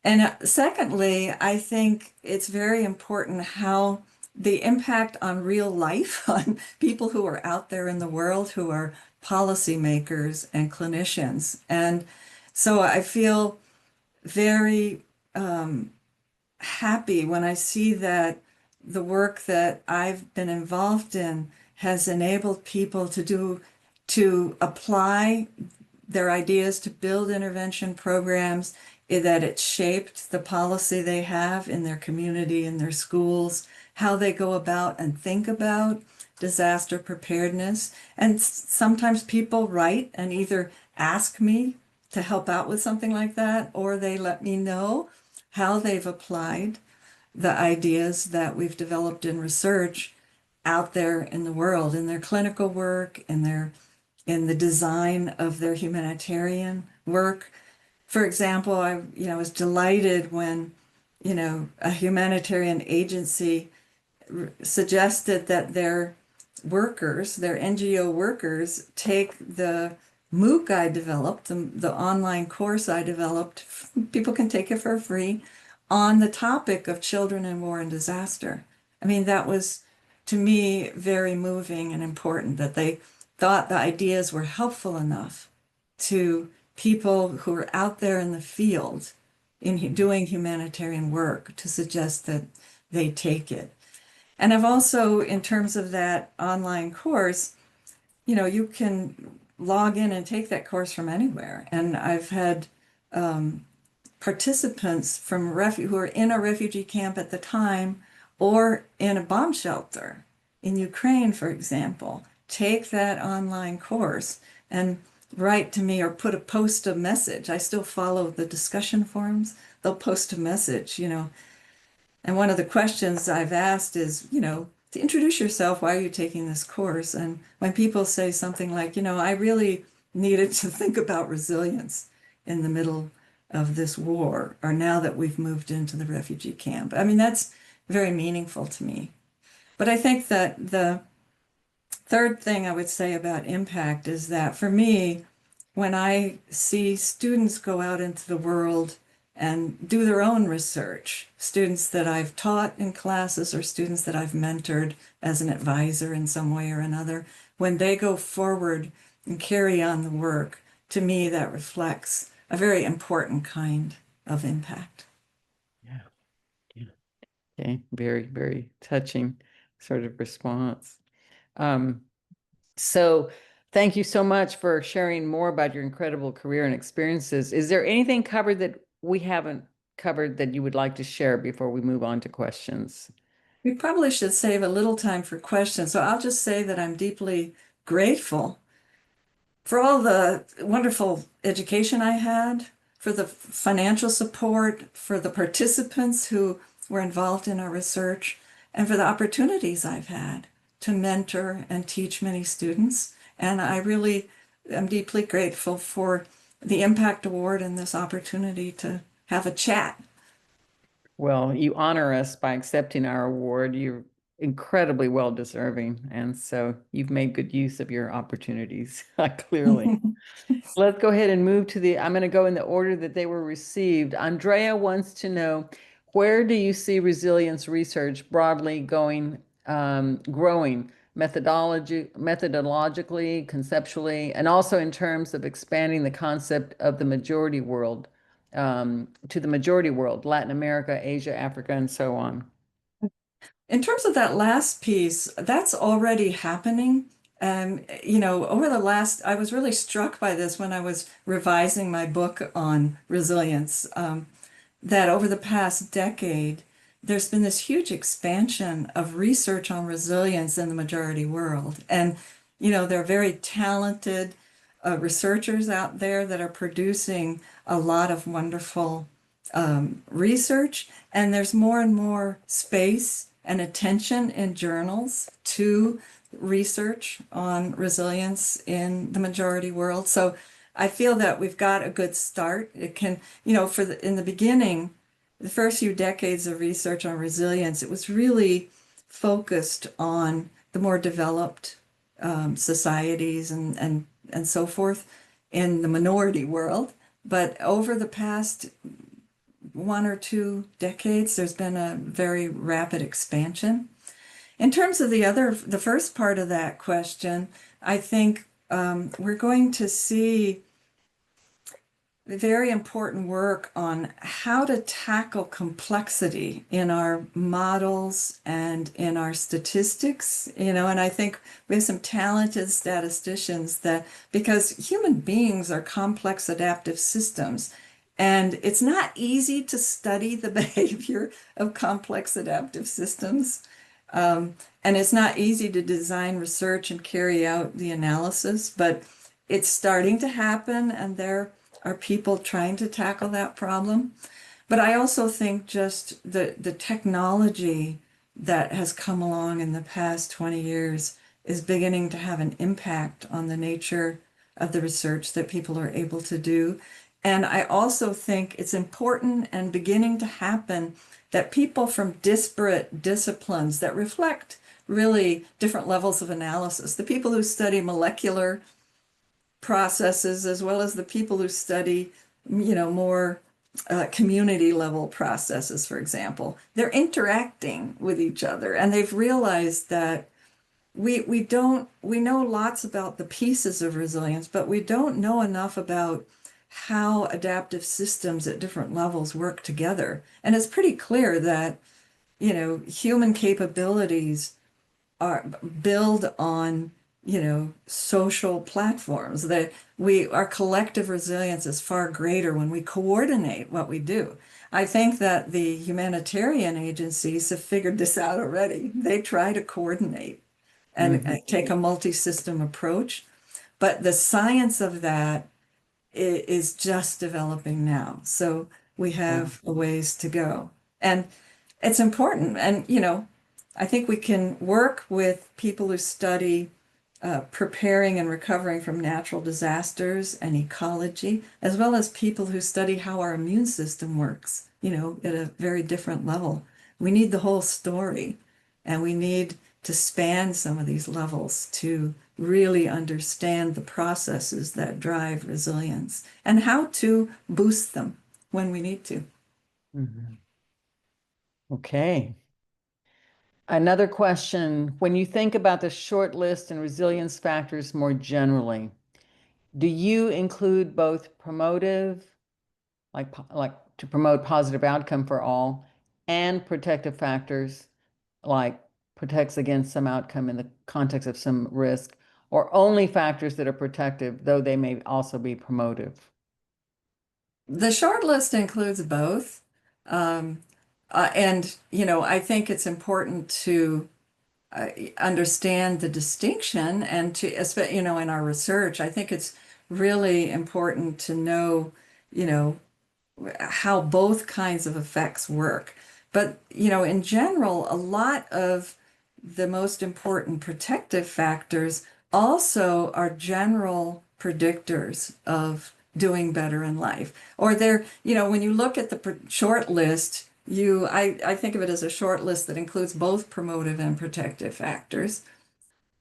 And secondly, I think it's very important how the impact on real life, on people who are out there in the world, who are policymakers and clinicians. And so I feel very happy when I see that the work that I've been involved in has enabled people to apply their ideas to build intervention programs, that it shaped the policy they have in their community, in their schools, how they go about and think about disaster preparedness. And sometimes people write and either ask me to help out with something like that, or they let me know how they've applied the ideas that we've developed in research out there in the world, in their clinical work, in the design of their humanitarian work. For example, I was delighted when, a humanitarian agency suggested that their workers, their NGO workers, take the MOOC I developed, the online course I developed. People can take it for free on the topic of children in war and disaster. I mean, that was, to me, very moving and important that they thought the ideas were helpful enough to people who are out there in the field in doing humanitarian work to suggest that they take it. And I've also, in terms of that online course, you can log in and take that course from anywhere. And I've had participants from who are in a refugee camp at the time or in a bomb shelter in Ukraine, for example, take that online course and write to me or post a message. I still follow the discussion forums. They'll post a message, and one of the questions I've asked is, to introduce yourself, why are you taking this course? And when people say something like, I really needed to think about resilience in the middle of this war, or now that we've moved into the refugee camp. I mean, that's very meaningful to me. But I think that the third thing I would say about impact is that for me, when I see students go out into the world and do their own research, students that I've taught in classes or students that I've mentored as an advisor in some way or another, when they go forward and carry on the work, to me, that reflects a very important kind of impact. Yeah. Yeah. Okay. Very, very touching sort of response. So thank you so much for sharing more about your incredible career and experiences. Is there anything covered that we haven't covered that you would like to share before we move on to questions? We probably should save a little time for questions, so I'll just say that I'm deeply grateful for all the wonderful education I had, for the financial support, for the participants who were involved in our research, and for the opportunities I've had to mentor and teach many students. And I really am deeply grateful for the Impact Award and this opportunity to have a chat. Well, you honor us by accepting our award. You're incredibly well deserving. And so you've made good use of your opportunities, clearly. Let's go ahead and move to I'm going to go in the order that they were received. Andrea wants to know, where do you see resilience research broadly growing methodologically, conceptually, and also in terms of expanding the concept of the majority world to the majority world, Latin America, Asia, Africa, and so on? In terms of that last piece, that's already happening. Over the last, I was really struck by this when I was revising my book on resilience, that over the past decade, there's been this huge expansion of research on resilience in the majority world. And, there are very talented researchers out there that are producing a lot of wonderful research, and there's more and more space and attention in journals to research on resilience in the majority world. So I feel that we've got a good start. It can, in the beginning, the first few decades of research on resilience, it was really focused on the more developed societies and so forth in the minority world. But over the past 1 or 2 decades, there's been a very rapid expansion. In terms of the first part of that question, I think we're going to see very important work on how to tackle complexity in our models and in our statistics, and I think we have some talented statisticians that, because human beings are complex adaptive systems, and it's not easy to study the behavior of complex adaptive systems. And it's not easy to design research and carry out the analysis, but it's starting to happen, and there are people trying to tackle that problem. But I also think just the technology that has come along in the past 20 years is beginning to have an impact on the nature of the research that people are able to do. And I also think it's important and beginning to happen that people from disparate disciplines that reflect really different levels of analysis, the people who study molecular processes, as well as the people who study, more community level processes, for example, they're interacting with each other, and they've realized that we know lots about the pieces of resilience, but we don't know enough about how adaptive systems at different levels work together. And it's pretty clear that, human capabilities are build on, social platforms, that our collective resilience is far greater when we coordinate what we do. I think that the humanitarian agencies have figured this out already. They try to coordinate and take a multi-system approach, but the science of that is just developing now. So we have a ways to go. And it's important. And, I think we can work with people who study preparing and recovering from natural disasters and ecology, as well as people who study how our immune system works, at a very different level. We need the whole story, and we need to span some of these levels to really understand the processes that drive resilience and how to boost them when we need to. Mhm. Okay. Another question. When you think about the short list and resilience factors more generally, do you include both promotive, like to promote positive outcome for all, and protective factors, like protects against some outcome in the context of some risk, or only factors that are protective, though they may also be promotive? The short list includes both. Um, I think it's important to understand the distinction and in our research, I think it's really important to know, you know, how both kinds of effects work. But, in general, a lot of the most important protective factors also are general predictors of doing better in life. Or when you look at the short list, I think of it as a short list that includes both promotive and protective factors.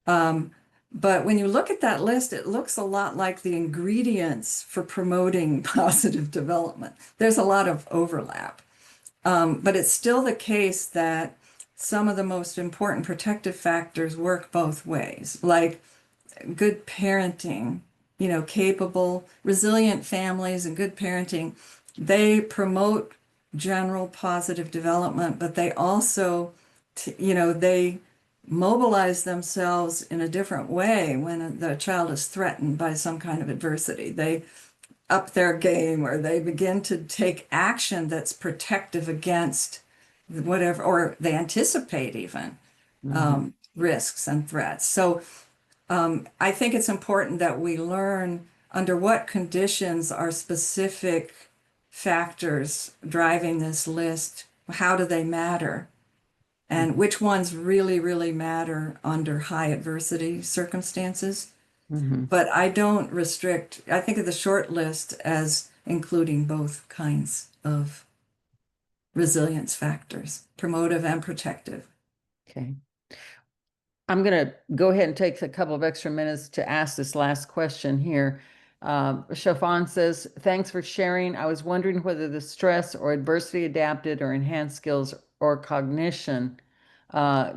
Um, but when you look at that list, it looks a lot like the ingredients for promoting positive development. There's a lot of overlap. But it's still the case that some of the most important protective factors work both ways, like good parenting, capable, resilient families and good parenting. They promote general positive development, but they also, they mobilize themselves in a different way when the child is threatened by some kind of adversity. They up their game, or they begin to take action that's protective against whatever, or they anticipate even risks and threats. So I think it's important that we learn under what conditions our specific factors driving this list, how do they matter? And which ones really, really matter under high adversity circumstances. Mm-hmm. But I don't restrict, I think of the short list as including both kinds of resilience factors, promotive and protective. Okay. I'm going to go ahead and take a couple of extra minutes to ask this last question here. Shafan says, thanks for sharing. I was wondering whether the stress or adversity adapted or enhanced skills or cognition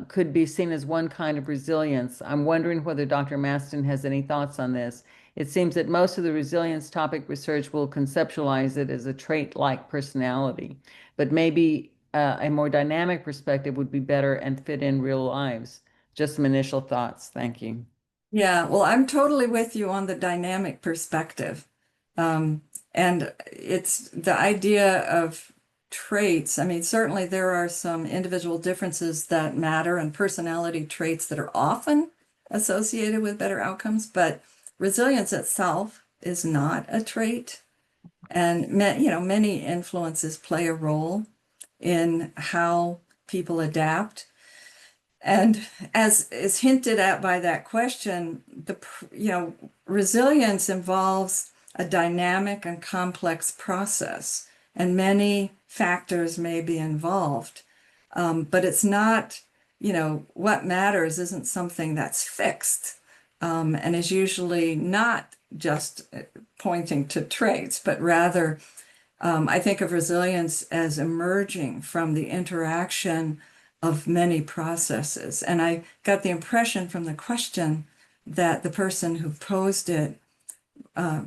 could be seen as one kind of resilience. I'm wondering whether Dr. Masten has any thoughts on this. It seems that most of the resilience topic research will conceptualize it as a trait-like personality, but maybe a more dynamic perspective would be better and fit in real lives. Just some initial thoughts. Thank you. Yeah, well, I'm totally with you on the dynamic perspective. And it's the idea of traits. I mean, certainly there are some individual differences that matter and personality traits that are often associated with better outcomes, but resilience itself is not a trait. And many influences play a role in how people adapt. And as is hinted at by that question, resilience involves a dynamic and complex process, and many factors may be involved. But it's not, what matters isn't something that's fixed, and is usually not just pointing to traits, but rather, I think of resilience as emerging from the interaction of many processes. And I got the impression from the question that the person who posed it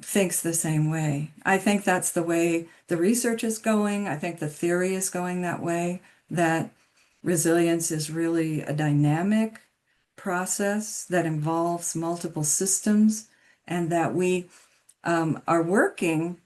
thinks the same way. I think that's the way the research is going. I think the theory is going that way, that resilience is really a dynamic process that involves multiple systems, and that we are working,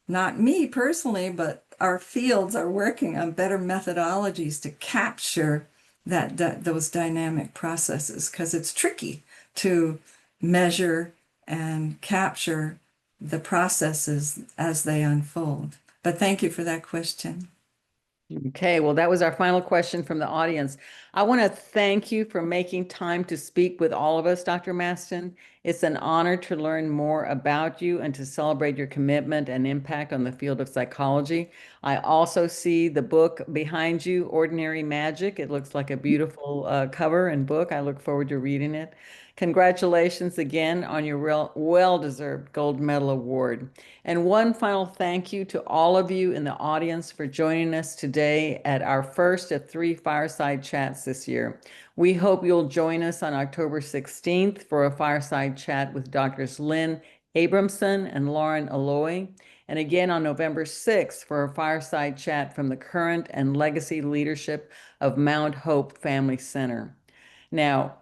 not me personally, but our fields are working on better methodologies to capture those dynamic processes, because it's tricky to measure and capture the processes as they unfold. But thank you for that question. Okay, well, that was our final question from the audience. I want to thank you for making time to speak with all of us, Dr. Masten. It's an honor to learn more about you and to celebrate your commitment and impact on the field of psychology. I also see the book behind you, Ordinary Magic. It looks like a beautiful cover and book. I look forward to reading it. Congratulations again on your well-deserved Gold Medal Award. And one final thank you to all of you in the audience for joining us today at our first of 3 Fireside Chats this year. We hope you'll join us on October 16th for a Fireside Chat with Drs. Lynn Abramson and Lauren Alloy, and again on November 6th for a Fireside Chat from the current and legacy leadership of Mount Hope Family Center. Now,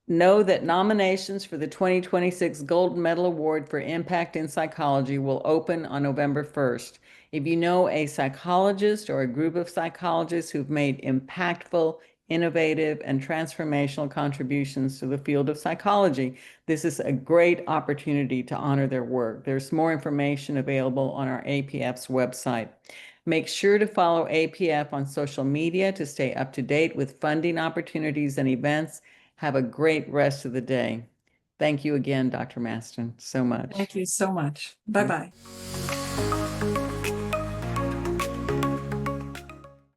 know that nominations for the 2026 Gold Medal Award for Impact in Psychology will open on November 1st. If you know a psychologist or a group of psychologists who've made impactful, innovative, and transformational contributions to the field of psychology, this is a great opportunity to honor their work. There's more information available on our APF's website. Make sure to follow APF on social media to stay up to date with funding opportunities and events. Have a great rest of the day. Thank you again, Dr. Masten, so much. Thank you so much. Bye-bye.